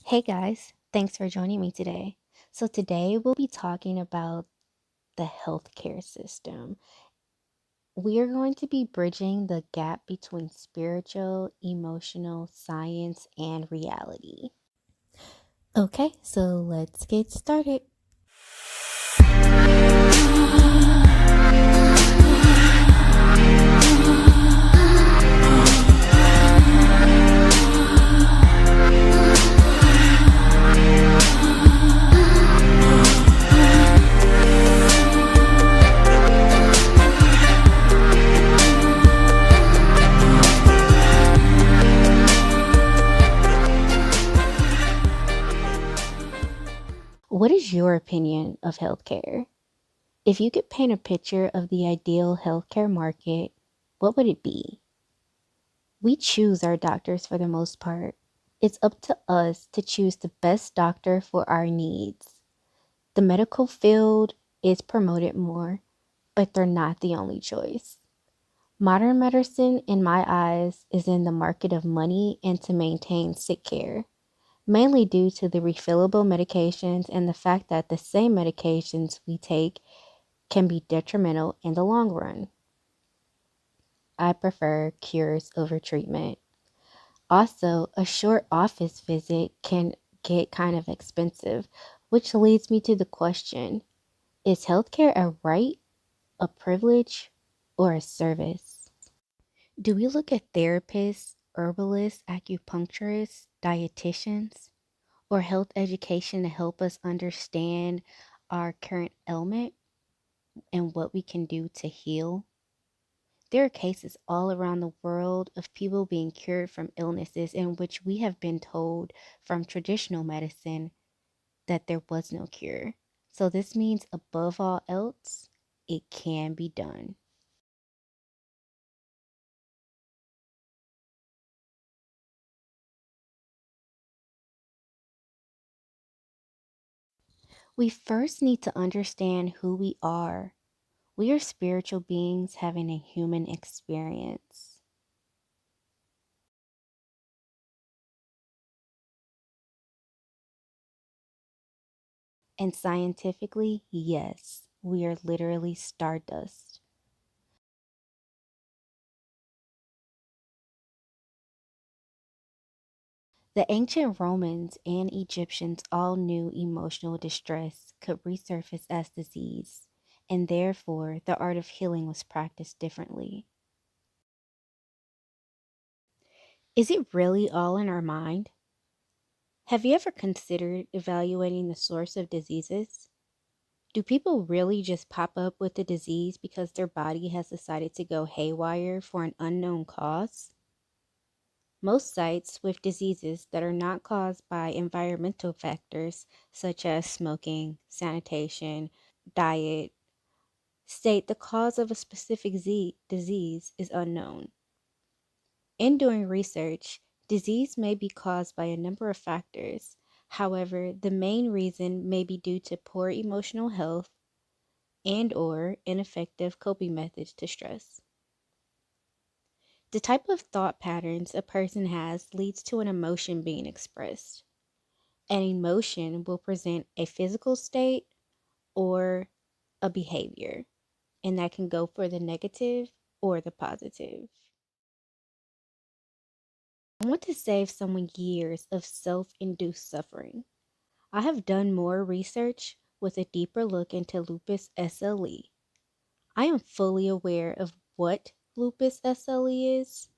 Hey guys, thanks for joining me today. So, today we'll be talking about the healthcare system. We are going to be bridging the gap between spiritual, emotional, science, and reality. Okay, so let's get started. What is your opinion of healthcare? If you could paint a picture of the ideal healthcare market, what would it be? We choose our doctors for the most part. It's up to us to choose the best doctor for our needs. The medical field is promoted more, but they're not the only choice. Modern medicine, in my eyes, is in the market of money and to maintain sick care, mainly due to the refillable medications and the fact that the same medications we take can be detrimental in the long run. I prefer cures over treatment. Also, a short office visit can get kind of expensive, which leads me to the question, is healthcare a right, a privilege, or a service? Do we look at therapists, herbalists, acupuncturists, dietitians, or health education to help us understand our current ailment and what we can do to heal? There are cases all around the world of people being cured from illnesses in which we have been told from traditional medicine that there was no cure. So, this means, above all else, it can be done. We first need to understand who we are. We are spiritual beings having a human experience. And scientifically, yes, we are literally stardust. The ancient Romans and Egyptians all knew emotional distress could resurface as disease, and therefore the art of healing was practiced differently. Is it really all in our mind? Have you ever considered evaluating the source of diseases? Do people really just pop up with the disease because their body has decided to go haywire for an unknown cause? Most sites with diseases that are not caused by environmental factors such as smoking, sanitation, diet, state the cause of a specific disease is unknown. In doing research, disease may be caused by a number of factors. However, the main reason may be due to poor emotional health and or ineffective coping methods to stress. The type of thought patterns a person has leads to an emotion being expressed. An emotion will present a physical state or a behavior, and that can go for the negative or the positive. I want to save someone years of self induced suffering. I have done more research with a deeper look into lupus SLE. I am fully aware of what lupus SLE is.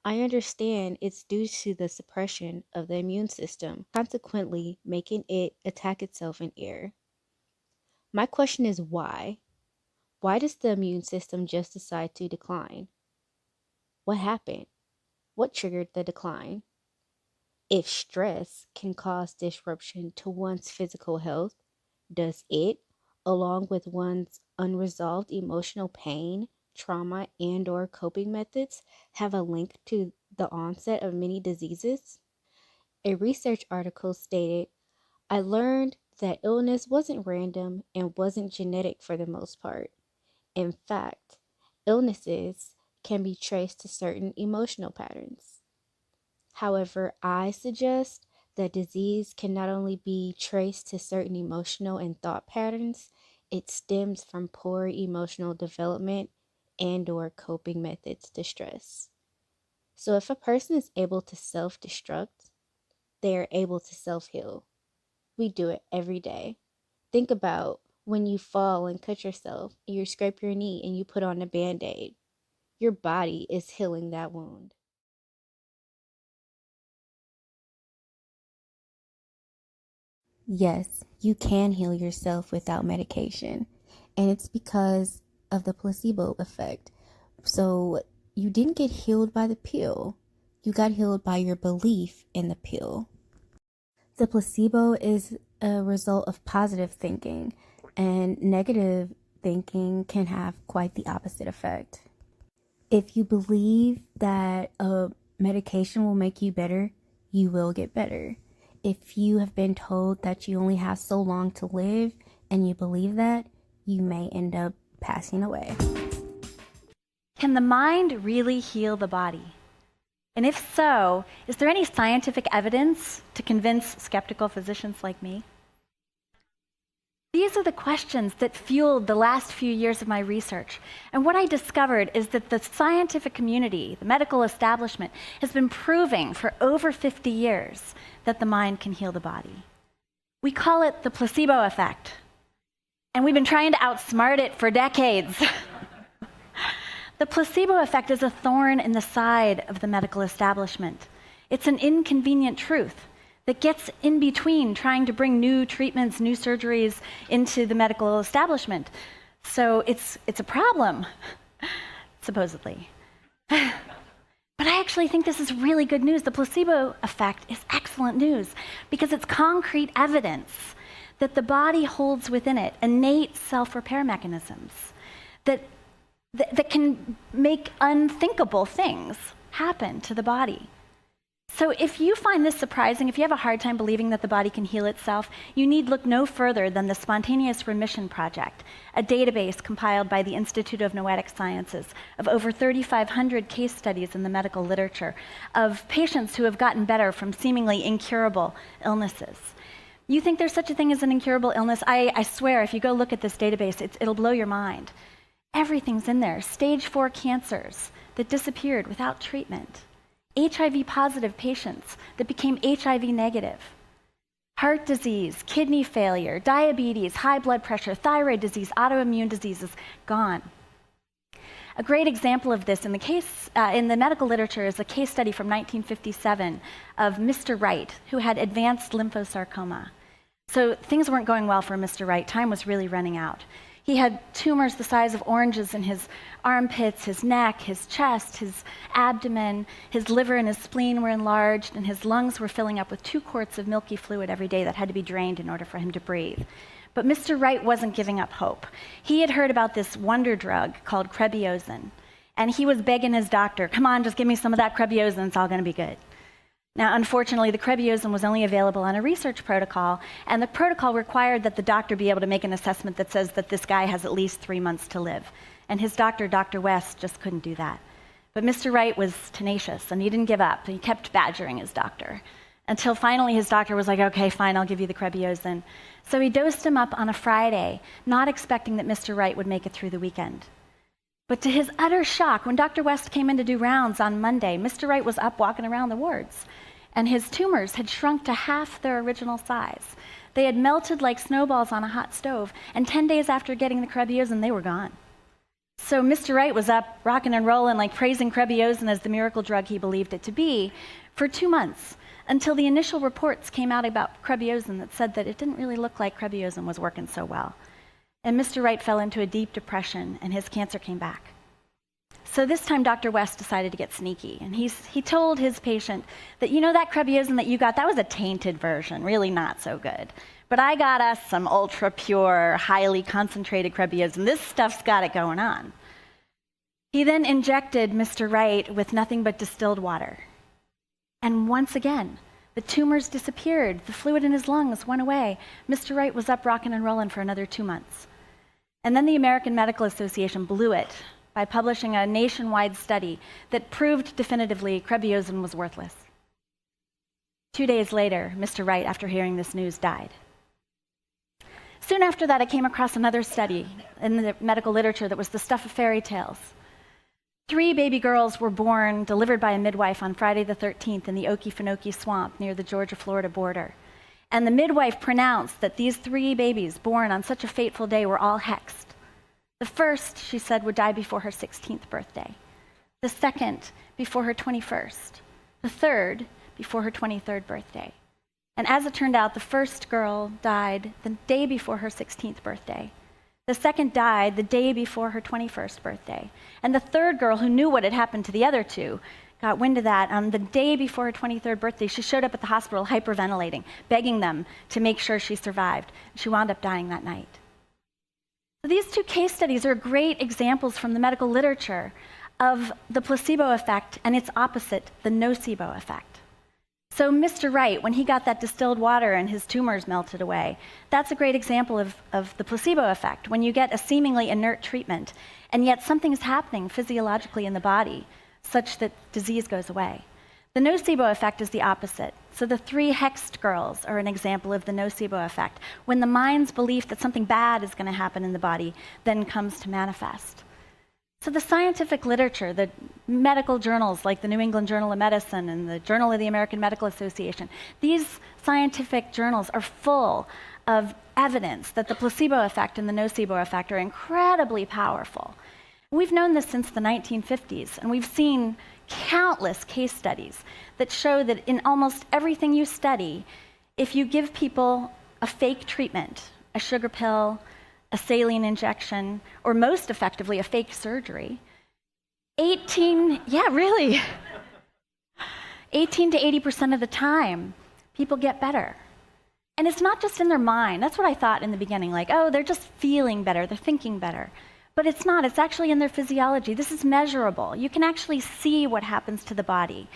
I understand it's due to the suppression of the immune system, consequently making it attack itself in air. My question is why? Why does the immune system just decide to decline? What happened? What triggered the decline? If stress can cause disruption to one's physical health, does it, along with one's unresolved emotional pain, trauma, and or coping methods, have a link to the onset of many diseases? A research article stated, I learned that illness wasn't random and wasn't genetic for the most part. In fact, illnesses can be traced to certain emotional patterns. However, I suggest The disease can not only be traced to certain emotional and thought patterns, it stems from poor emotional development and or coping methods to stress. So if a person is able to self-destruct, they are able to self-heal. We do it every day. Think about when you fall and cut yourself, you scrape your knee and you put on a band-aid. Your body is healing that wound. Yes, you can heal yourself without medication, and it's because of the placebo effect. So you didn't get healed by the pill, you got healed by your belief in the pill. The placebo is a result of positive thinking, and negative thinking can have quite the opposite effect. If you believe that a medication will make you better, you will get better. If you have been told that you only have so long to live and you believe that, you may end up passing away. Can the mind really heal the body? And if so, is there any scientific evidence to convince skeptical physicians like me? These are the questions that fueled the last few years of my research. And what I discovered is that the scientific community, the medical establishment, has been proving for over 50 years that the mind can heal the body. We call it the placebo effect. And we've been trying to outsmart it for decades. The placebo effect is a thorn in the side of the medical establishment. It's an inconvenient truth that gets in between trying to bring new treatments, new surgeries into the medical establishment. So it's a problem, supposedly. But I actually think this is really good news. The placebo effect is excellent news because it's concrete evidence that the body holds within it innate self-repair mechanisms that can make unthinkable things happen to the body. So if you find this surprising, if you have a hard time believing that the body can heal itself, you need look no further than the Spontaneous Remission Project, a database compiled by the Institute of Noetic Sciences of over 3,500 case studies in the medical literature of patients who have gotten better from seemingly incurable illnesses. You think there's such a thing as an incurable illness? I swear, if you go look at this database, it'll blow your mind. Everything's in there. Stage 4 cancers that disappeared without treatment. HIV positive patients that became HIV negative. Heart disease, kidney failure, diabetes, high blood pressure, thyroid disease, autoimmune diseases, gone. A great example of this in the medical literature is a case study from 1957 of Mr. Wright, who had advanced lymphosarcoma. So things weren't going well for Mr. Wright. Time was really running out. He had tumors the size of oranges in his armpits, his neck, his chest, his abdomen, his liver and his spleen were enlarged, and his lungs were filling up with 2 quarts of milky fluid every day that had to be drained in order for him to breathe. But Mr. Wright wasn't giving up hope. He had heard about this wonder drug called Krebbiozin, and he was begging his doctor, come on, just give me some of that Krebbiozin, it's all gonna be good. Now, unfortunately, the Krebbiozin was only available on a research protocol, and the protocol required that the doctor be able to make an assessment that says that this guy has at least 3 months to live. And his doctor, Dr. West, just couldn't do that. But Mr. Wright was tenacious, and he didn't give up. He kept badgering his doctor, until finally his doctor was like, okay, fine, I'll give you the Krebbiozin. So he dosed him up on a Friday, not expecting that Mr. Wright would make it through the weekend. But to his utter shock, when Dr. West came in to do rounds on Monday, Mr. Wright was up walking around the wards, and his tumors had shrunk to half their original size. They had melted like snowballs on a hot stove, and 10 days after getting the Krebbiozin, they were gone. So Mr. Wright was up rocking and rolling, like praising Krebbiozin as the miracle drug he believed it to be for 2 months, until the initial reports came out about Krebbiozin that said that it didn't really look like Krebbiozin was working so well. And Mr. Wright fell into a deep depression, and his cancer came back. So this time, Dr. West decided to get sneaky, and he told his patient that, you know, that Krebbiozin that you got, that was a tainted version, really not so good. But I got us some ultra-pure, highly concentrated Krebbiozin. This stuff's got it going on. He then injected Mr. Wright with nothing but distilled water. And once again, the tumors disappeared, the fluid in his lungs went away. Mr. Wright was up rocking and rolling for another 2 months. And then the American Medical Association blew it by publishing a nationwide study that proved definitively Krebbiozin was worthless. 2 days later, Mr. Wright, after hearing this news, died. Soon after that, I came across another study in the medical literature that was the stuff of fairy tales. 3 baby girls were born, delivered by a midwife on Friday the 13th in the Okefenokee Swamp near the Georgia-Florida border. And the midwife pronounced that these 3 babies born on such a fateful day were all hexed. The first, she said, would die before her 16th birthday. The second, before her 21st. The third, before her 23rd birthday. And as it turned out, the first girl died the day before her 16th birthday. The second died the day before her 21st birthday. And the third girl, who knew what had happened to the other 2, got wind of that. On the day before her 23rd birthday, she showed up at the hospital hyperventilating, begging them to make sure she survived. She wound up dying that night. So these 2 case studies are great examples from the medical literature of the placebo effect and its opposite, the nocebo effect. So Mr. Wright, when he got that distilled water and his tumors melted away, that's a great example of the placebo effect, when you get a seemingly inert treatment, and yet something is happening physiologically in the body such that disease goes away. The nocebo effect is the opposite. So the 3 hexed girls are an example of the nocebo effect, when the mind's belief that something bad is going to happen in the body then comes to manifest. So the scientific literature, the medical journals like the New England Journal of Medicine and the Journal of the American Medical Association, these scientific journals are full of evidence that the placebo effect and the nocebo effect are incredibly powerful. We've known this since the 1950s, and we've seen countless case studies that show that in almost everything you study, if you give people a fake treatment, a sugar pill, a saline injection, or most effectively, a fake surgery, 18 to 80% of the time, people get better. And it's not just in their mind. That's what I thought in the beginning, like, oh, they're just feeling better, they're thinking better. But it's not, it's actually in their physiology. This is measurable. You can actually see what happens to the body.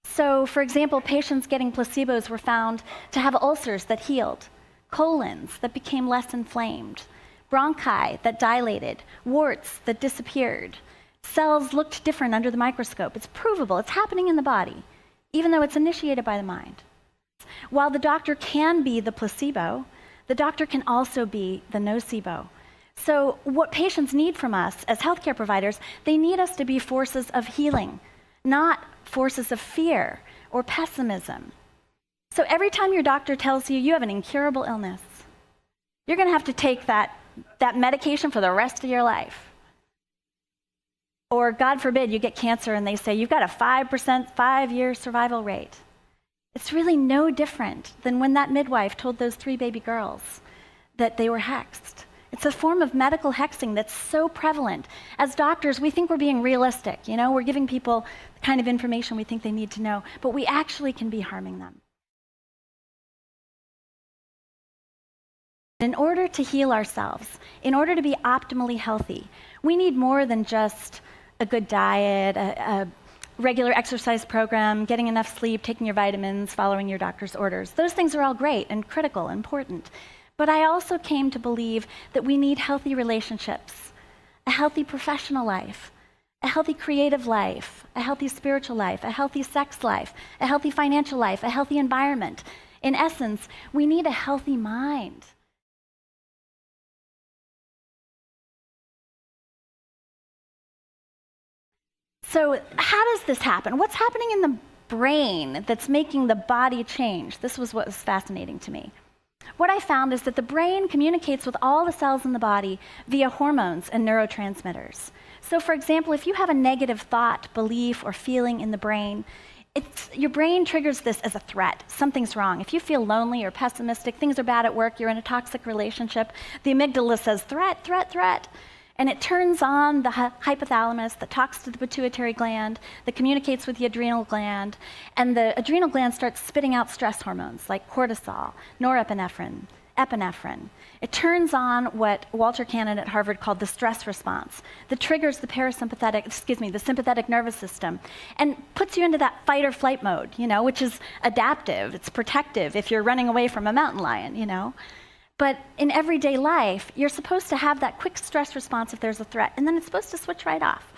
So, for example, patients getting placebos were found to have ulcers that healed, colons that became less inflamed, bronchi that dilated, warts that disappeared. Cells looked different under the microscope. It's provable. It's happening in the body, even though it's initiated by the mind. While the doctor can be the placebo, the doctor can also be the nocebo. So what patients need from us as healthcare providers, they need us to be forces of healing, not forces of fear or pessimism. So every time your doctor tells you you have an incurable illness, you're going to have to take that medication for the rest of your life. Or God forbid you get cancer and they say you've got a 5% 5-year survival rate. It's really no different than when that midwife told those 3 baby girls that they were hexed. It's a form of medical hexing that's so prevalent. As doctors, we think we're being realistic. We're giving people the kind of information we think they need to know, but we actually can be harming them. In order to heal ourselves, in order to be optimally healthy, we need more than just a good diet, a regular exercise program, getting enough sleep, taking your vitamins, following your doctor's orders. Those things are all great and critical, important. But I also came to believe that we need healthy relationships, a healthy professional life, a healthy creative life, a healthy spiritual life, a healthy sex life, a healthy financial life, a healthy environment. In essence, we need a healthy mind. So how does this happen? What's happening in the brain that's making the body change? This was what was fascinating to me. What I found is that the brain communicates with all the cells in the body via hormones and neurotransmitters. So for example, if you have a negative thought, belief, or feeling in the brain, your brain triggers this as a threat. Something's wrong. If you feel lonely or pessimistic, things are bad at work, you're in a toxic relationship, the amygdala says, threat, threat, threat. And it turns on the hypothalamus that talks to the pituitary gland, that communicates with the adrenal gland, and the adrenal gland starts spitting out stress hormones like cortisol, norepinephrine, epinephrine. It turns on what Walter Cannon at Harvard called the stress response that triggers the sympathetic nervous system and puts you into that fight or flight mode, which is adaptive, it's protective if you're running away from a mountain lion, But in everyday life, you're supposed to have that quick stress response if there's a threat, and then it's supposed to switch right off.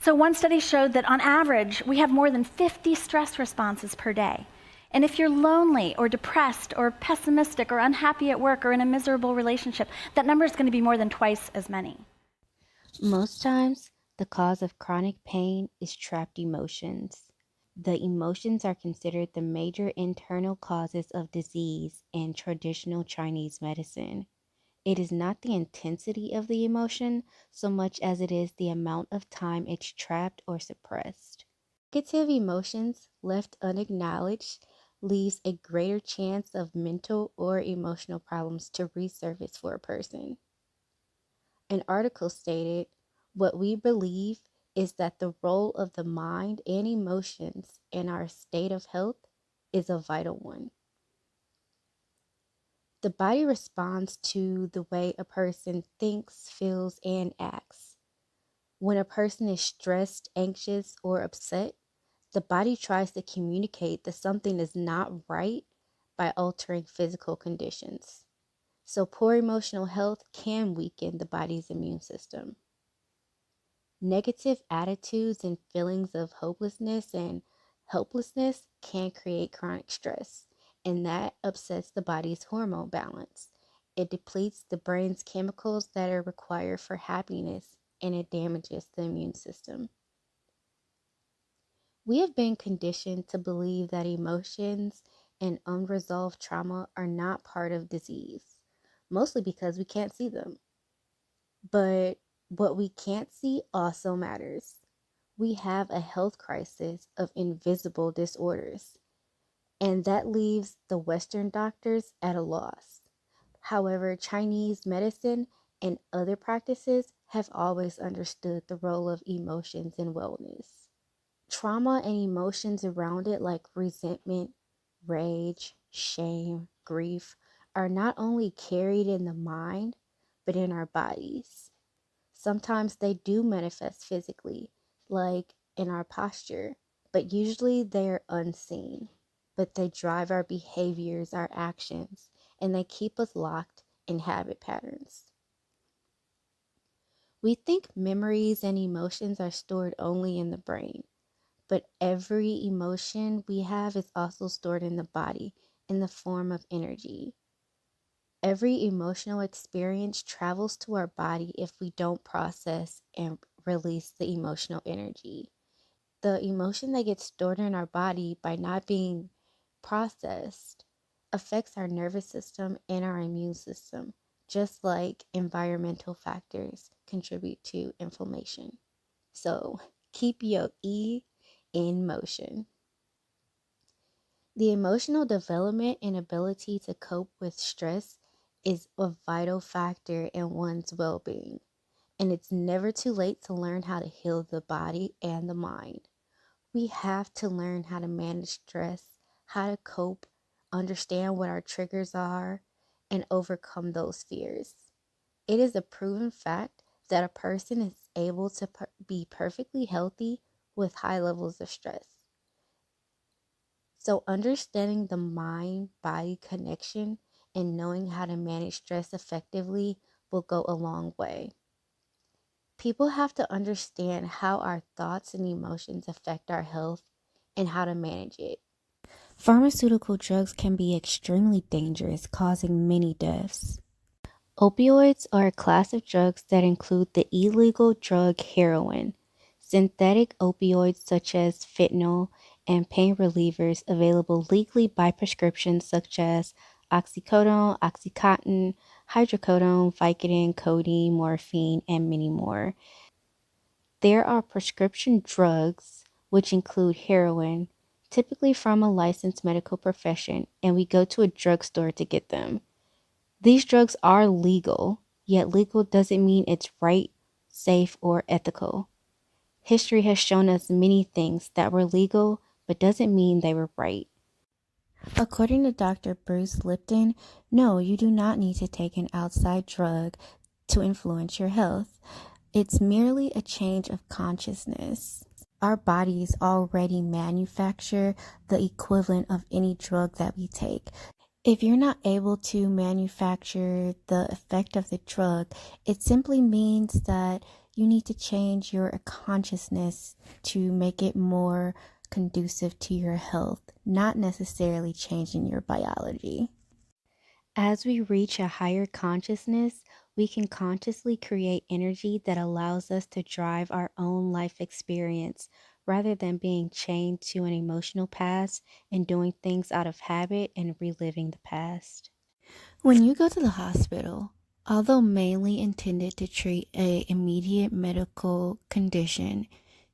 So one study showed that on average, we have more than 50 stress responses per day. And if you're lonely or depressed or pessimistic or unhappy at work or in a miserable relationship, that number is going to be more than twice as many. Most times, the cause of chronic pain is trapped emotions. The emotions are considered the major internal causes of disease in traditional Chinese medicine. It is not the intensity of the emotion so much as it is the amount of time it's trapped or suppressed. Negative emotions left unacknowledged leaves a greater chance of mental or emotional problems to resurface for a person. An article stated, "What we believe is that the role of the mind and emotions in our state of health is a vital one." The body responds to the way a person thinks, feels, and acts. When a person is stressed, anxious, or upset, the body tries to communicate that something is not right by altering physical conditions. So, poor emotional health can weaken the body's immune system. Negative attitudes and feelings of hopelessness and helplessness can create chronic stress, and that upsets the body's hormone balance. It depletes the brain's chemicals that are required for happiness, and it damages the immune system. We have been conditioned to believe that emotions and unresolved trauma are not part of disease, mostly because we can't see them. But what we can't see also matters. We have a health crisis of invisible disorders, and that leaves the Western doctors at a loss. However, Chinese medicine and other practices have always understood the role of emotions in wellness. Trauma and emotions around it, like resentment, rage, shame, grief, are not only carried in the mind, but in our bodies. Sometimes they do manifest physically, like in our posture, but usually they're unseen. But they drive our behaviors, our actions, and they keep us locked in habit patterns. We think memories and emotions are stored only in the brain, but every emotion we have is also stored in the body in the form of energy. Every emotional experience travels to our body if we don't process and release the emotional energy. The emotion that gets stored in our body by not being processed affects our nervous system and our immune system, just like environmental factors contribute to inflammation. So keep your E in motion. The emotional development and ability to cope with stress is a vital factor in one's well being, and it's never too late to learn how to heal the body and the mind. We have to learn how to manage stress, how to cope, understand what our triggers are, and overcome those fears. It is a proven fact that a person is able to be perfectly healthy with high levels of stress. So, understanding the mind body connection and knowing how to manage stress effectively will go a long way. People have to understand how our thoughts and emotions affect our health and how to manage it. Pharmaceutical drugs can be extremely dangerous, causing many deaths. Opioids are a class of drugs that include the illegal drug heroin. Synthetic opioids such as fentanyl and pain relievers available legally by prescription such as oxycodone, oxycontin, hydrocodone, Vicodin, codeine, morphine, and many more. There are prescription drugs, which include heroin, typically from a licensed medical profession, and we go to a drugstore to get them. These drugs are legal, yet legal doesn't mean it's right, safe, or ethical. History has shown us many things that were legal, but doesn't mean they were right. According to Dr. Bruce Lipton, no, you do not need to take an outside drug to influence your health. It's merely a change of consciousness. Our bodies already manufacture the equivalent of any drug that we take. If you're not able to manufacture the effect of the drug, it simply means that you need to change your consciousness to make it more conducive to your health, not necessarily changing your biology. As we reach a higher consciousness, we can consciously create energy that allows us to drive our own life experience rather than being chained to an emotional past and doing things out of habit and reliving the past. When you go to the hospital, although mainly intended to treat a immediate medical condition,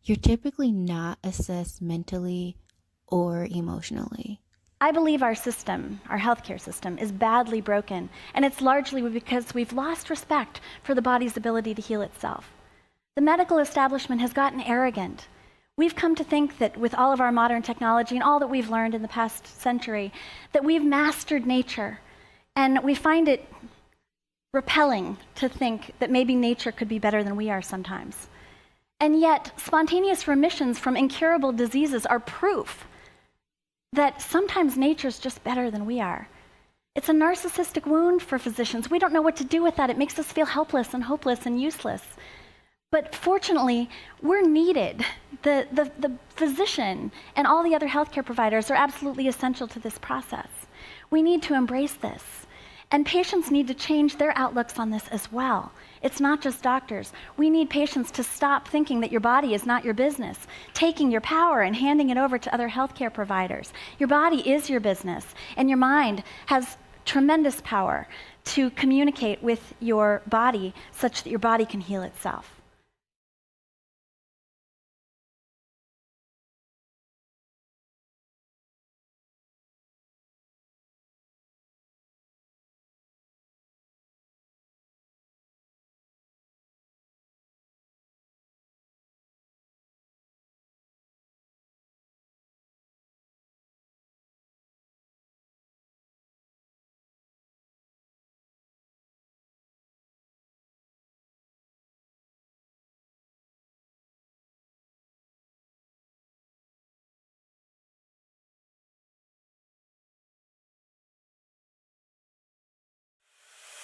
you're typically not assessed mentally or emotionally. I believe our system, our healthcare system, is badly broken, and it's largely because we've lost respect for the body's ability to heal itself. The medical establishment has gotten arrogant. We've come to think that with all of our modern technology and all that we've learned in the past century, that we've mastered nature, and we find it repelling to think that maybe nature could be better than we are sometimes. And yet, spontaneous remissions from incurable diseases are proof that sometimes nature's just better than we are. It's a narcissistic wound for physicians. We don't know what to do with that. It makes us feel helpless and hopeless and useless. But fortunately, we're needed. The physician and all the other healthcare providers are absolutely essential to this process. We need to embrace this. And patients need to change their outlooks on this as well. It's not just doctors. We need patients to stop thinking that your body is not your business, taking your power and handing it over to other healthcare providers. Your body is your business, and your mind has tremendous power to communicate with your body such that your body can heal itself.